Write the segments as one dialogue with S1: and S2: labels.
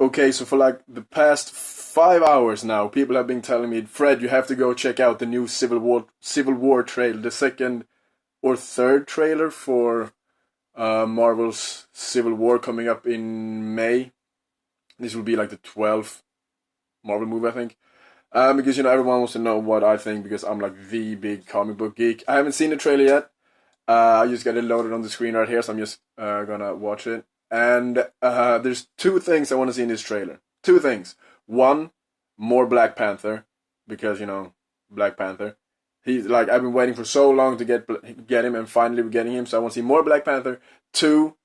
S1: Okay, so for like the past 5 hours now, people have been telling me, Fred, you have to go check out the new Civil War trailer, the second or third trailer for Marvel's Civil War coming up in May. This will be like the 12th Marvel movie, I think. Because everyone wants to know what I think because I'm like the big comic book geek. I haven't seen the trailer yet. I just got it loaded on the screen right here, so I'm just gonna watch it. And there's two things I want to see in this trailer. Two things. One, more Black Panther, because Black Panther. He's like I've been waiting for so long to get him, and finally we're getting him. So I want to see more Black Panther. Two,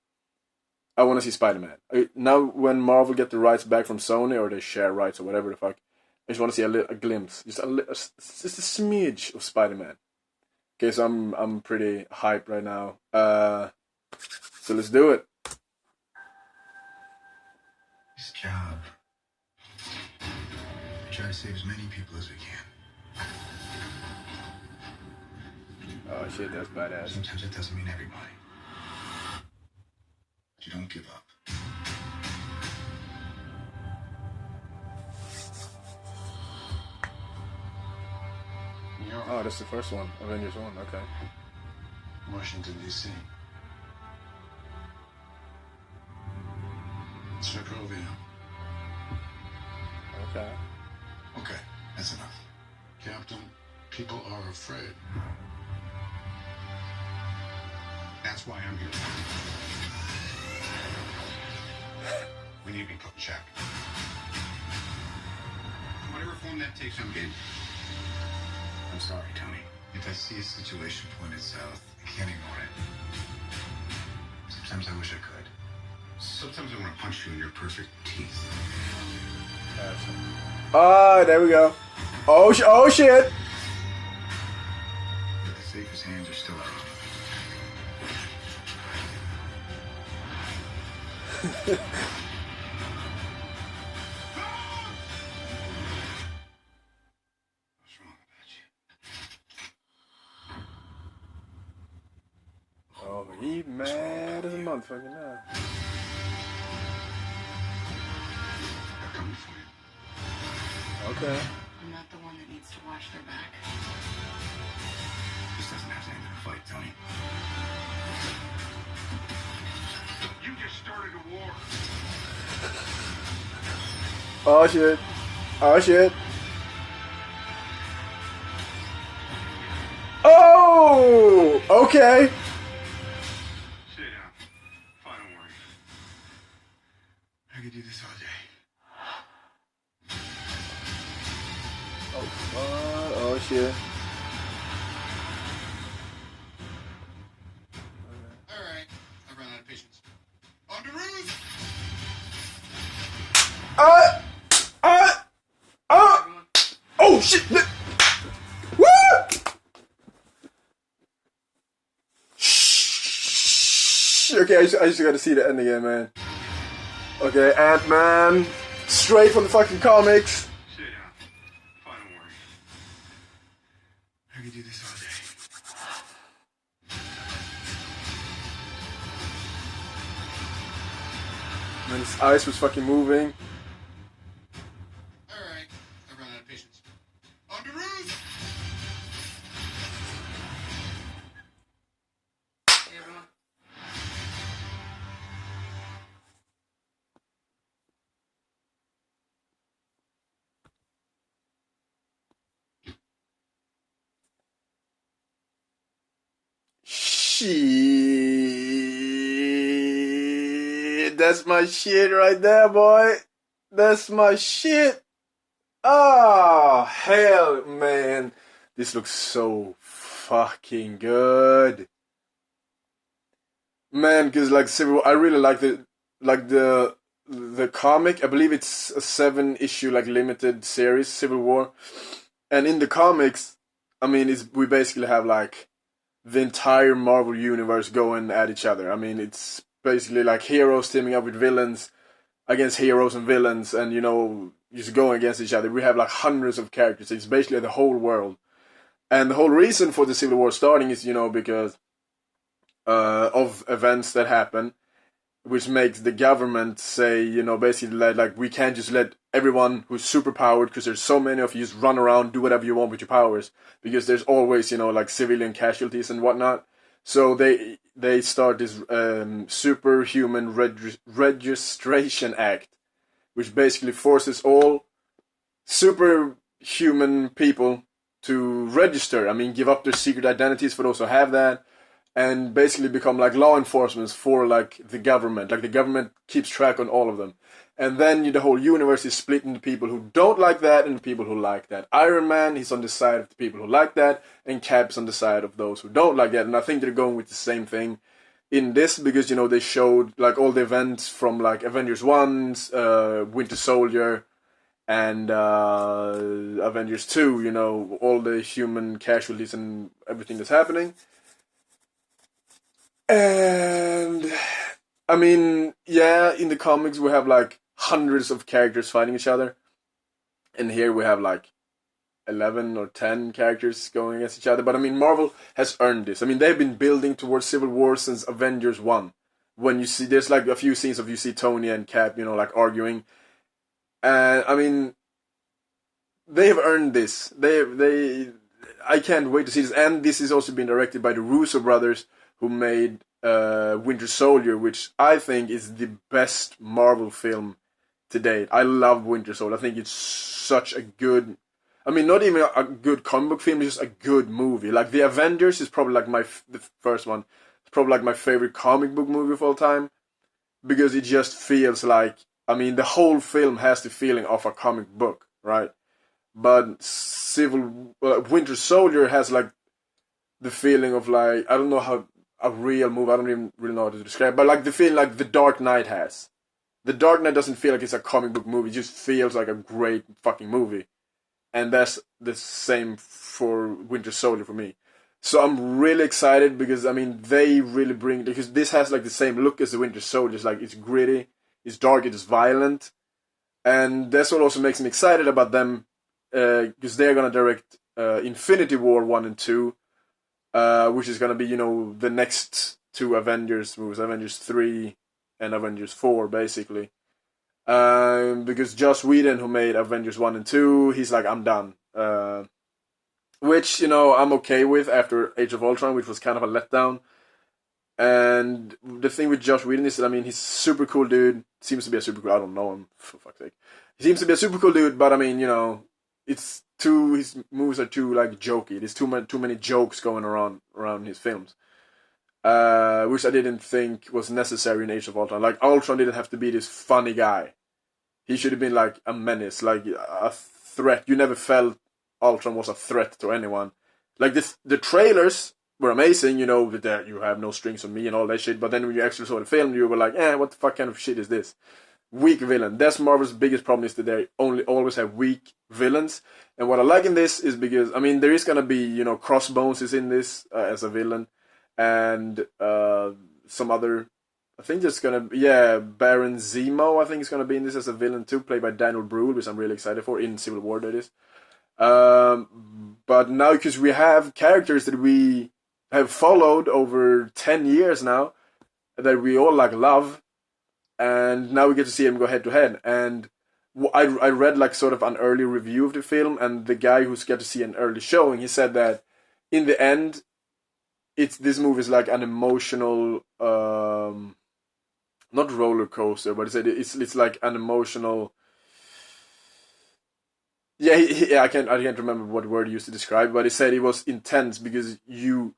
S1: I want to see Spider-Man. Now when Marvel get the rights back from Sony, or they share rights or whatever the fuck, I just want to see a glimpse, just a smidge of Spider-Man. Okay, so I'm pretty hyped right now. So let's do it.
S2: This job, we try to save as many people as we can.
S1: Oh shit, that's badass.
S2: Sometimes it doesn't mean everybody. But you don't give up.
S1: Oh, that's the first one, Avengers 1. Okay.
S2: Washington, D.C. Sokovia.
S1: Okay.
S2: Okay, that's enough. Captain, people are afraid. That's why I'm here. We need to be put in check. Whatever form that takes, I'm game. I'm sorry, Tony. If I see a situation pointed south, I can't ignore it. Sometimes I wish I could. Sometimes I want to punch you in your perfect teeth.
S1: Ah, there we go. Oh shit!
S2: But the safest hands are still out. What's wrong about you?
S1: Oh, he mad as a motherfucker now.
S2: They're coming for you.
S1: Okay.
S3: I'm not the one that needs to watch their back.
S2: This doesn't have to end in a fight, Tony. You just started a war.
S1: Oh shit. Oh shit. Oh! Okay.
S2: Sit down. Fine, don't worry. I could do this all day.
S1: Oh, what? Oh shit.
S2: All right. I ran out of patience. On the roof!
S1: Oh shit! Woo! Shh. Okay, I just gotta see the end again, man. Okay, Ant-Man, straight from the fucking comics.
S2: Sit down. Fine, don't worry. I could do this all day.
S1: And his eyes was fucking moving.
S2: All right. I ran out of patience. On the roof!
S3: Hey, everyone.
S1: Shit, that's my shit right there, boy. That's my shit. Ah, hell, man. This looks so fucking good. Man, because like Civil War, I really like the comic. I believe it's a 7 issue like limited series, Civil War. And in the comics, I mean, we basically have like the entire Marvel universe going at each other. I mean, it's basically like heroes teaming up with villains against heroes and villains, and just going against each other. We have like hundreds of characters. It's basically the whole world, and the whole reason for the Civil War starting is because of events that happen, which makes the government say, basically like we can't just let everyone who's superpowered, because there's so many of you, just run around, do whatever you want with your powers, because there's always, like civilian casualties and whatnot. So they start this Superhuman Registration Act, which basically forces all superhuman people to register. I mean, give up their secret identities for those who have that, and basically become like law enforcement for like the government. Like the government keeps track on all of them. And then the whole universe is split into people who don't like that and people who like that. Iron Man, he's on the side of the people who like that, and Cap's on the side of those who don't like that. And I think they're going with the same thing in this, because they showed like all the events from like Avengers 1's Winter Soldier and Avengers 2, all the human casualties and everything that's happening. And I mean, yeah, in the comics we have like hundreds of characters fighting each other, and here we have like 11 or 10 characters going against each other. But I mean, Marvel has earned this. I mean, they've been building towards Civil War since Avengers 1. When you see, there's like a few scenes of you see Tony and Cap, like arguing. And I mean, they have earned this. I can't wait to see this. And this is also been directed by the Russo brothers, who made Winter Soldier, which I think is the best Marvel film to date. I love Winter Soldier. I think it's such a good, I mean, not even a good comic book film, it's just a good movie. Like The Avengers is probably like the first one. It's probably like my favorite comic book movie of all time, because it just feels like, I mean, the whole film has the feeling of a comic book, right? But Winter Soldier has like the feeling of like, I don't know how a real movie, I don't even really know how to describe, but like the feeling like The Dark Knight has. The Dark Knight doesn't feel like it's a comic book movie, it just feels like a great fucking movie. And that's the same for Winter Soldier for me. So I'm really excited, because I mean, they really bring, because this has like the same look as the Winter Soldier. It's like, it's gritty, it's dark, it's violent. And that's what also makes me excited about them, because they're gonna direct Infinity War 1 and 2, which is gonna be, the next two Avengers movies, Avengers 3 and Avengers 4, basically. Because Joss Whedon, who made Avengers 1 and 2, he's like, I'm done. Which, I'm okay with after Age of Ultron, which was kind of a letdown. And the thing with Joss Whedon is that, I mean, he's a super cool dude. Seems to be a super cool, I don't know him, for fuck's sake. He seems to be a super cool dude, but I mean, his movies are too, like, jokey. There's too many jokes going around his films. Which I didn't think was necessary in Age of Ultron. Like, Ultron didn't have to be this funny guy. He should have been like a menace, like a threat. You never felt Ultron was a threat to anyone. Like the trailers were amazing, that you have no strings on me and all that shit. But then when you actually saw the film, you were like, what the fuck kind of shit is this? Weak villain. That's Marvel's biggest problem, is that they always have weak villains. And what I like in this is because, I mean, there is gonna be, Crossbones is in this as a villain, and some other. I think there's gonna be, Baron Zemo, I think is gonna be in this as a villain too, played by Daniel Brühl, which I'm really excited for, in Civil War, that is. But now, because we have characters that we have followed over 10 years now, that we all like love, and now we get to see them go head to head. And I read like sort of an early review of the film, and the guy who's got to see an early showing, he said that in the end, this movie is like an emotional, not roller coaster, but he said it's like an emotional. Yeah, I can't remember what word he used to describe, but he said it was intense because you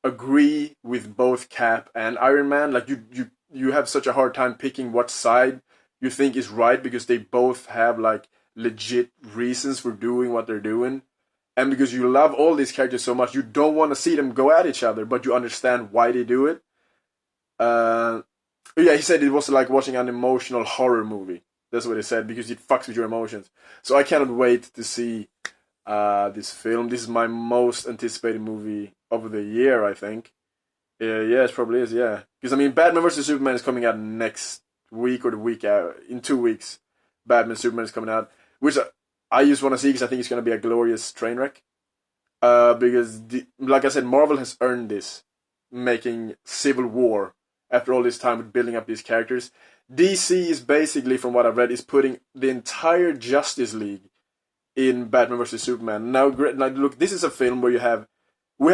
S1: agree with both Cap and Iron Man. Like you have such a hard time picking what side you think is right, because they both have like legit reasons for doing what they're doing. And because you love all these characters so much, you don't want to see them go at each other, but you understand why they do it. Yeah, he said it was like watching an emotional horror movie. That's what he said, because it fucks with your emotions. So I cannot wait to see this film. This is my most anticipated movie of the year, I think. Yeah, it probably is, yeah. Because, I mean, Batman vs. Superman is coming out next week or the week out. In 2 weeks, Batman Superman is coming out. Which I just want to see, because I think it's going to be a glorious train wreck. Because, like I said, Marvel has earned this, making Civil War after all this time with building up these characters. DC is basically, from what I've read, is putting the entire Justice League in Batman vs Superman. Now, look, this is a film where we have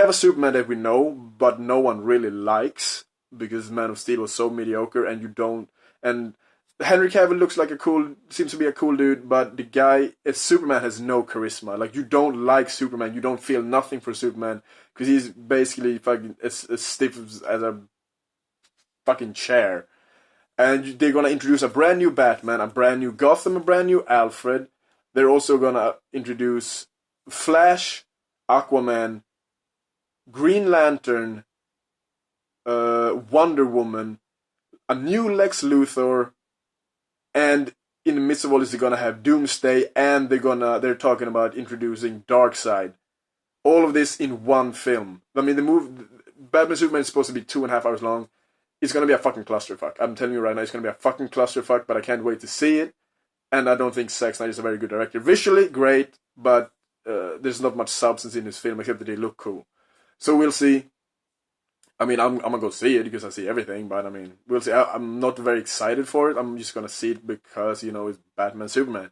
S1: a Superman that we know, but no one really likes because Man of Steel was so mediocre, and Henry Cavill seems to be a cool dude, but the guy as Superman has no charisma. Like, you don't like Superman, you don't feel nothing for Superman because he's basically fucking as stiff as a fucking chair. And they're gonna introduce a brand new Batman, a brand new Gotham, a brand new Alfred. They're also gonna introduce Flash, Aquaman, Green Lantern, Wonder Woman, a new Lex Luthor, and in the midst of all this, they're gonna have Doomsday, and they're talking about introducing Darkseid. All of this in one film. I mean, Batman Superman is supposed to be 2.5 hours long. It's gonna be a fucking clusterfuck. I'm telling you right now, it's gonna be a fucking clusterfuck. But I can't wait to see it. And I don't think Zack Snyder is a very good director. Visually, great, but there's not much substance in this film except that they look cool. So we'll see. I mean, I'm gonna go see it because I see everything, but I mean, we'll see. I'm not very excited for it. I'm just gonna see it because, it's Batman Superman.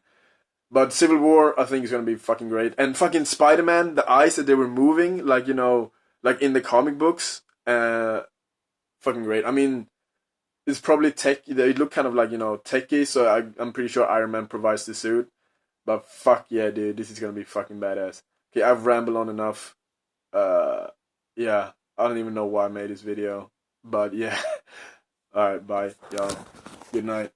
S1: But Civil War, I think, is gonna be fucking great. And fucking Spider-Man, the eyes that they were moving, like in the comic books, fucking great. I mean, it's probably tech. They look kind of like techy, so I'm pretty sure Iron Man provides the suit. But fuck yeah, dude, this is gonna be fucking badass. Okay, I've rambled on enough. Yeah, I don't even know why I made this video, but yeah. All right, bye, y'all. Good night.